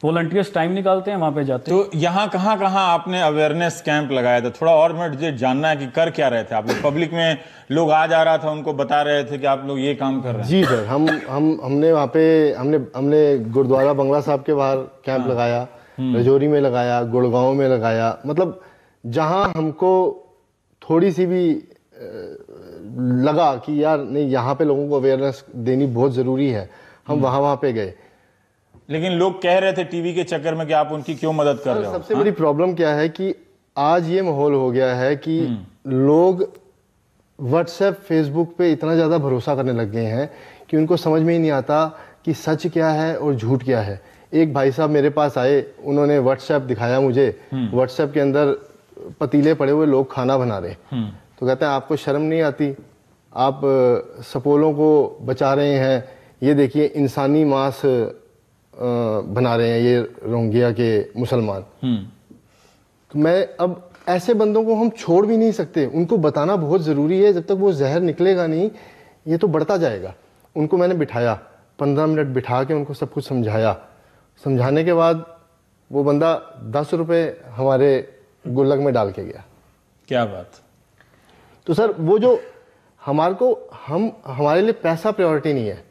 वॉलंटियर्स टाइम निकालते हैं, वहाँ पे जाते हैं। तो यहाँ कहाँ कहाँ आपने अवेयरनेस कैंप लगाया था? थोड़ा और मुझे जानना है कि कर क्या रहे थे आप लोग? पब्लिक में लोग आ जा रहा था, उनको बता रहे थे कि आप लोग ये काम कर रहे हैं? जी सर, हमने वहाँ पे हमने गुरुद्वारा बंगला साहब के बाहर कैंप लगाया, रजौरी में लगाया, गुड़गांव में लगाया। मतलब जहाँ हमको थोड़ी सी भी लगा कि यार नहीं, यहाँ पे लोगों को अवेयरनेस देनी बहुत ज़रूरी है, हम वहाँ पे गए। लेकिन लोग कह रहे थे टीवी के चक्कर में कि आप उनकी क्यों मदद कर रहे हो? सबसे बड़ी प्रॉब्लम क्या है कि आज ये माहौल हो गया है कि लोग व्हाट्सएप, फेसबुक पे इतना ज़्यादा भरोसा करने लग गए हैं कि उनको समझ में ही नहीं आता कि सच क्या है और झूठ क्या है। एक भाई साहब मेरे पास आए, उन्होंने व्हाट्सएप दिखाया मुझे, व्हाट्सएप के अंदर पतीले पड़े हुए लोग खाना बना रहे, तो कहते हैं आपको शर्म नहीं आती, आप सपोलों को बचा रहे हैं, ये देखिए इंसानी मांस बना रहे हैं ये रोहिंग्या के मुसलमान। तो मैं अब ऐसे बंदों को हम छोड़ भी नहीं सकते, उनको बताना बहुत ज़रूरी है। जब तक वो जहर निकलेगा नहीं, ये तो बढ़ता जाएगा। उनको मैंने बिठाया, 15 मिनट बिठा के उनको सब कुछ समझाया। समझाने के बाद वो बंदा 10 रुपये हमारे गुल्लक में डाल के गया। क्या बात! तो सर वो जो हमारे लिए पैसा प्रायोरिटी नहीं है,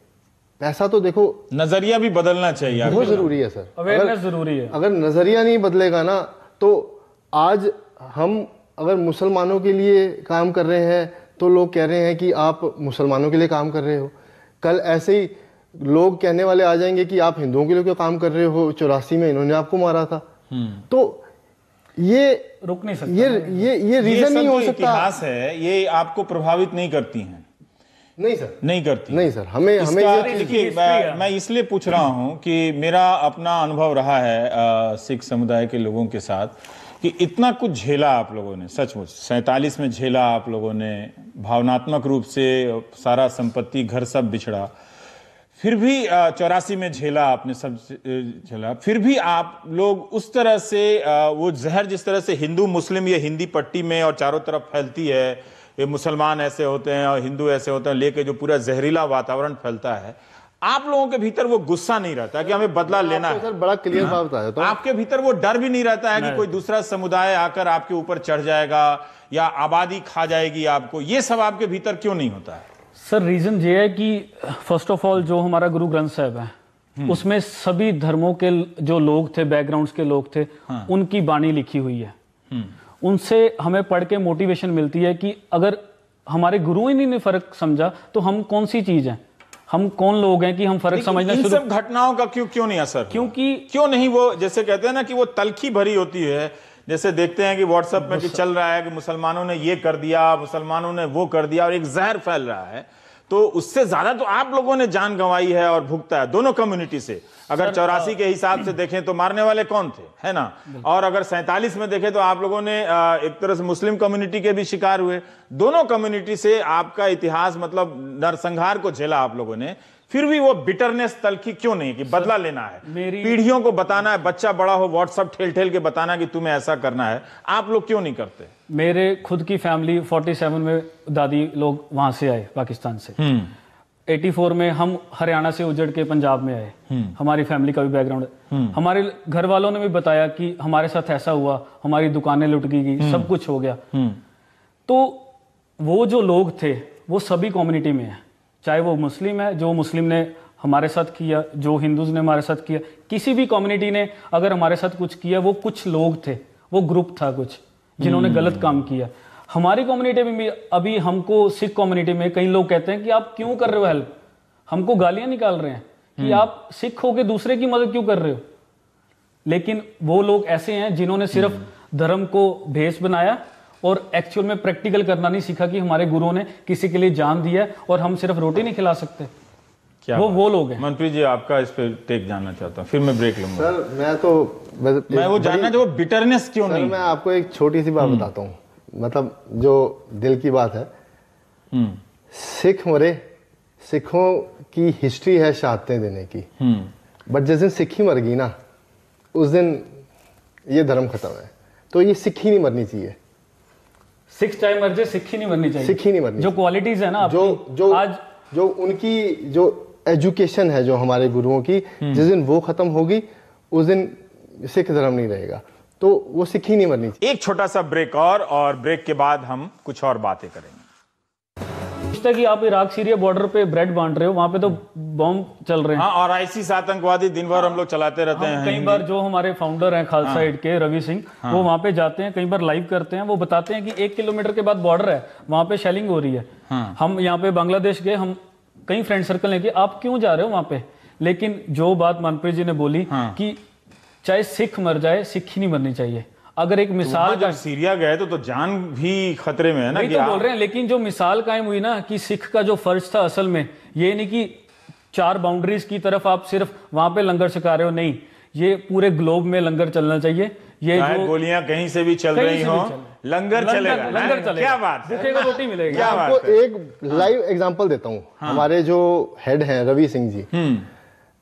पैसा तो देखो, नजरिया भी बदलना चाहिए, बहुत जरूरी है सर, अवेयरनेस जरूरी है। अगर नजरिया नहीं बदलेगा ना, तो आज हम अगर मुसलमानों के लिए काम कर रहे हैं तो लोग कह रहे हैं कि आप मुसलमानों के लिए काम कर रहे हो, कल ऐसे ही लोग कहने वाले आ जाएंगे कि आप हिंदुओं के लिए क्यों काम कर रहे हो, 84 में इन्होंने आपको मारा था। तो ये रुक नहीं सकता, ये रीजन नहीं हो सकता। इतिहास है, ये आपको प्रभावित नहीं करती हैं? नहीं सर, नहीं करती। नहीं सर, हमें देखिए, मैं इसलिए पूछ रहा हूं कि मेरा अपना अनुभव रहा है सिख समुदाय के लोगों के साथ कि इतना कुछ झेला आप लोगों ने, सचमुच 47 में झेला आप लोगों ने, भावनात्मक रूप से सारा संपत्ति घर सब बिछड़ा, फिर भी 84 में झेला आपने, सब झेला, फिर भी आप लोग उस तरह से वो जहर जिस तरह से हिंदू मुस्लिम ये हिंदी पट्टी में और चारों तरफ फैलती है, ये मुसलमान ऐसे होते हैं और हिंदू ऐसे होते हैं, लेके जो पूरा जहरीला वातावरण फैलता है, आप लोगों के भीतर वो गुस्सा नहीं रहता कि हमें बदला लेना है? सर बड़ा क्लियर बात बताया तो आपके भीतर वो डर भी नहीं रहता है कि कोई दूसरा समुदाय आकर आपके ऊपर चढ़ जाएगा या आबादी खा जाएगी आपको? ये सब आपके भीतर क्यों नहीं होता है? सर रीजन ये है कि फर्स्ट ऑफ ऑल जो हमारा गुरु ग्रंथ साहब है, उसमें सभी धर्मों के जो लोग थे, बैकग्राउंड्स के लोग थे, उनकी बाणी लिखी हुई है। उनसे हमें पढ़ के मोटिवेशन मिलती है कि अगर हमारे गुरु ही नहीं फर्क समझा तो हम कौन सी चीज हैं, हम कौन लोग हैं कि हम फर्क समझना इन सब घटनाओं का क्यों नहीं असर? क्यों नहीं वो, जैसे कहते हैं ना कि वो तलखी भरी होती है, जैसे देखते हैं कि व्हाट्सएप में कि चल रहा है कि मुसलमानों ने ये कर दिया, मुसलमानों ने वो कर दिया, और एक जहर फैल रहा है, तो उससे ज्यादा तो आप लोगों ने जान गंवाई है और भुगता है दोनों कम्युनिटी से। अगर 84 के हिसाब से देखें तो मारने वाले कौन थे, है ना? और अगर 47 में देखें तो आप लोगों ने एक तरह से मुस्लिम कम्युनिटी के भी शिकार हुए। दोनों कम्युनिटी से आपका इतिहास, मतलब नरसंहार को झेला आप लोगों ने, फिर भी वो बिटरनेस तलखी क्यों नहीं कि बदला लेना है, पीढ़ियों को बताना है, बच्चा बड़ा हो व्हाट्सएप ठेल के बताना कि तुम्हें ऐसा करना है, आप लोग क्यों नहीं करते? मेरे खुद की फैमिली 47 में दादी लोग वहां से आए पाकिस्तान से, 84 में हम हरियाणा से उजड़ के पंजाब में आए, हमारी फैमिली का भी बैकग्राउंड है। हमारे घर वालों ने भी बताया कि हमारे साथ ऐसा हुआ, हमारी दुकानें लुट गई, सब कुछ हो गया। तो वो जो लोग थे वो सभी कम्युनिटी में है, चाहे वो मुस्लिम है, जो मुस्लिम ने हमारे साथ किया, जो हिंदूज ने हमारे साथ किया, किसी भी कम्युनिटी ने अगर हमारे साथ कुछ किया, वो कुछ लोग थे, वो ग्रुप था कुछ जिन्होंने गलत काम किया। हमारी कम्युनिटी में भी अभी हमको, सिख कम्युनिटी में कई लोग कहते हैं कि आप क्यों कर रहे हो हेल्प, हमको गालियां निकाल रहे हैं कि आप सिख होके दूसरे की मदद क्यों कर रहे हो। लेकिन वो लोग ऐसे हैं जिन्होंने सिर्फ धर्म को भेष बनाया और एक्चुअल में प्रैक्टिकल करना नहीं सीखा कि हमारे गुरुओं ने किसी के लिए जान दिया और हम सिर्फ रोटी नहीं खिला सकते। क्या वो लोग हैं। मनप्रीत जी, आपका इस पे टेक जानना चाहता हूँ, फिर मैं ब्रेक लूंगा। सर मैं वो जानना जो बिटरनेस क्यों नहीं। मैं आपको एक छोटी सी बात बताता हूँ, मतलब जो दिल की बात है। सिख मरे, सिखों की हिस्ट्री है शहादतें देने की, बट जिस दिन सिक्खी मर गई ना, उस दिन ये धर्म खत्म है। तो ये सिक्खी नहीं मरनी चाहिए। सिख चाहे मर जाए, सिक्खी नहीं मरनी चाहिए। सिक्खी नहीं मरनी। जो क्वालिटीज है ना जो आज जो उनकी जो एजुकेशन है जो हमारे गुरुओं की, जिस दिन वो खत्म होगी उस दिन सिख धर्म नहीं रहेगा। तो वो सिक्खी नहीं मरनी चाहिए। एक छोटा सा ब्रेक और ब्रेक के बाद हम कुछ और बातें करेंगे। पूछता कि आप इराक सीरिया बॉर्डर पे ब्रेड बांट रहे हो, वहां पे तो बॉम्ब चल रहे हैं। हाँ, और ISIS आतंकवादी दिन भर हम लोग चलाते रहते हैं। कई बार जो हमारे फाउंडर हैं खालसा एड के रवि सिंह, वो वहां पे जाते हैं, कई बार लाइव करते हैं, वो बताते हैं कि 1 किलोमीटर के बाद बॉर्डर है, वहां पे शेलिंग हो रही है। हम यहाँ पे बांग्लादेश गए, हम कई फ्रेंड सर्कल लेके, आप क्यों जा रहे हो वहां पे? लेकिन जो बात मनप्रीत जी ने बोली कि चाहे सिख मर जाए, सिक्खी नहीं मरनी चाहिए। अगर एक मिसाल जब सीरिया गए तो जान भी खतरे में है ना, नहीं तो बोल रहे हैं, लेकिन जो मिसाल कायम हुई ना कि सिख का जो फर्ज था असल में ये नहीं कि 4 बाउंड्रीज की तरफ आप सिर्फ वहां पे लंगर छका रहे हो, नहीं, ये पूरे ग्लोब में लंगर चलना चाहिए। ये जो गोलियां कहीं से भी चल रही हो, लंगर चलेगा। लंगर चलेगा। क्या बात है, भूखे को रोटी मिलेगी। क्या बात आपको एक लाइव एग्जांपल देता हूँ। हमारे जो हेड हैं रवि सिंह जी,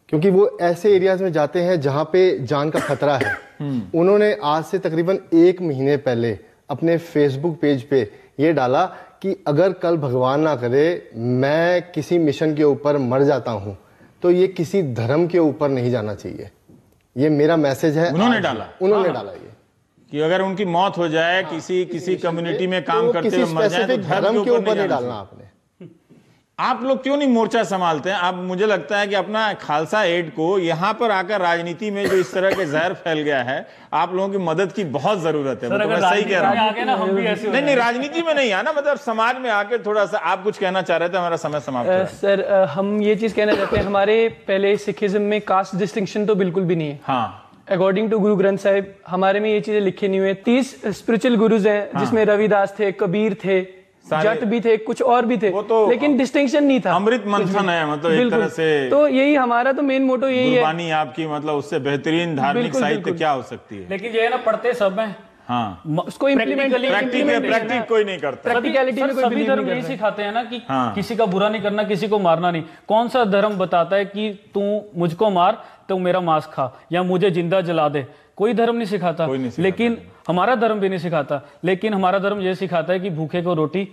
क्योंकि वो ऐसे एरियाज में जाते हैं जहां पे जान का खतरा है। उन्होंने आज से तकरीबन 1 महीने पहले अपने फेसबुक पेज पे ये डाला कि अगर कल भगवान ना करे मैं किसी मिशन के ऊपर मर जाता हूं तो ये किसी धर्म के ऊपर नहीं जाना चाहिए। ये मेरा मैसेज है। उन्होंने डाला ये कि अगर उनकी मौत हो जाए, किसी कम्युनिटी में काम करते हुए मर जाए, तो धर्म के ऊपर नहीं डालना आपने। आप लोग क्यों नहीं मोर्चा संभालते हैं? अब मुझे लगता है कि अपना खालसा एड को यहाँ पर आकर राजनीति में जो इस तरह के जहर फैल गया है, आप लोगों की मदद की बहुत जरूरत है। सर, मैं सही कह रहा हूँ? नहीं, राजनीति में नहीं आना, मतलब समाज में आकर थोड़ा सा आप कुछ कहना चाह रहे थे, हमारा समय समाप्त हो रहा है। सर, हम ये चीज कहना चाहते हैं, हमारे पहले सिखिज्म में कास्ट डिस्टिंक्शन तो बिल्कुल भी नहीं है। हाँ, अकॉर्डिंग टू गुरु ग्रंथ साहिब हमारे में ये चीजें लिखी नहीं हुई है। 30 स्पिरिचुअल गुरुज हैं, जिसमें रविदास थे, कबीर थे, जट भी थे, कुछ और भी थे, लेकिन डिस्टिंक्शन नहीं था। अमृत मंथन है, मतलब एक तरह से। तो यही हमारा तो मेन मोटो यही है। गुरबानी आपकी, मतलब उससे बेहतरीन धार्मिक साहित्य क्या हो सकती है? लेकिन ये है ना, पढ़ते सब हैं। हाँ, उसको प्रैक्टिक कोई नहीं करता। प्रैक्टिकलिटी में कोई सभी धर्म यही सिखाते हैं ना कि किसी का बुरा नहीं करना, किसी को मारना नहीं। कौन सा धर्म बताता है कि तू मुझको मार तो मेरा मांस खा, या मुझे जिंदा जला दे? कोई धर्म नहीं सिखाता। लेकिन हमारा धर्म भी नहीं सिखाता। लेकिन हमारा धर्म यह सिखाता है कि भूखे को रोटी,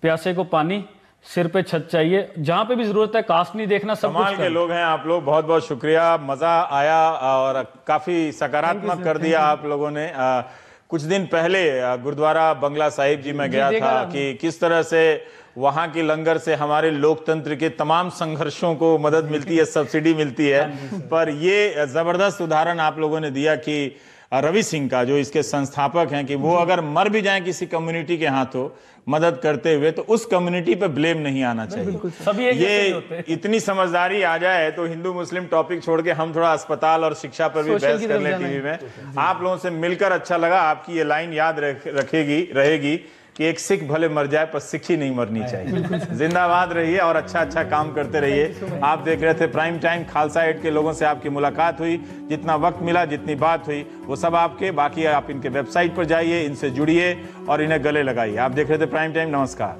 प्यासे को पानी, सिर पे छत चाहिए, जहां पे भी जरूरत है। कास्ट नहीं देखना, सब कमाल के लोग हैं आप लोग। बहुत बहुत शुक्रिया, मजा आया और काफी सकारात्मक कर दिया आप लोगों ने। कुछ दिन पहले गुरुद्वारा बंगला साहिब जी में गया था कि किस तरह से वहां की लंगर से हमारे लोकतंत्र के तमाम संघर्षों को मदद मिलती है, सब्सिडी मिलती है। पर ये जबरदस्त उदाहरण आप लोगों ने दिया कि रवि सिंह का, जो इसके संस्थापक हैं, कि वो अगर मर भी जाएं किसी कम्युनिटी के हाथों मदद करते हुए, तो उस कम्युनिटी पे ब्लेम नहीं आना चाहिए। सभी ये इतनी समझदारी आ जाए तो हिंदू मुस्लिम टॉपिक छोड़ के हम थोड़ा अस्पताल और शिक्षा पर भी बहस कर लें टीवी में। आप लोगों से मिलकर अच्छा लगा। आपकी ये लाइन याद रहेगी कि एक सिख भले मर जाए पर सिक्खी नहीं मरनी चाहिए। जिंदाबाद रहिए और अच्छा काम करते रहिए। आप देख रहे थे प्राइम टाइम। खालसा एड के लोगों से आपकी मुलाकात हुई, जितना वक्त मिला, जितनी बात हुई, वो सब आपके। बाकी आप इनके वेबसाइट पर जाइए, इनसे जुड़िए और इन्हें गले लगाइए। आप देख रहे थे प्राइम टाइम। नमस्कार।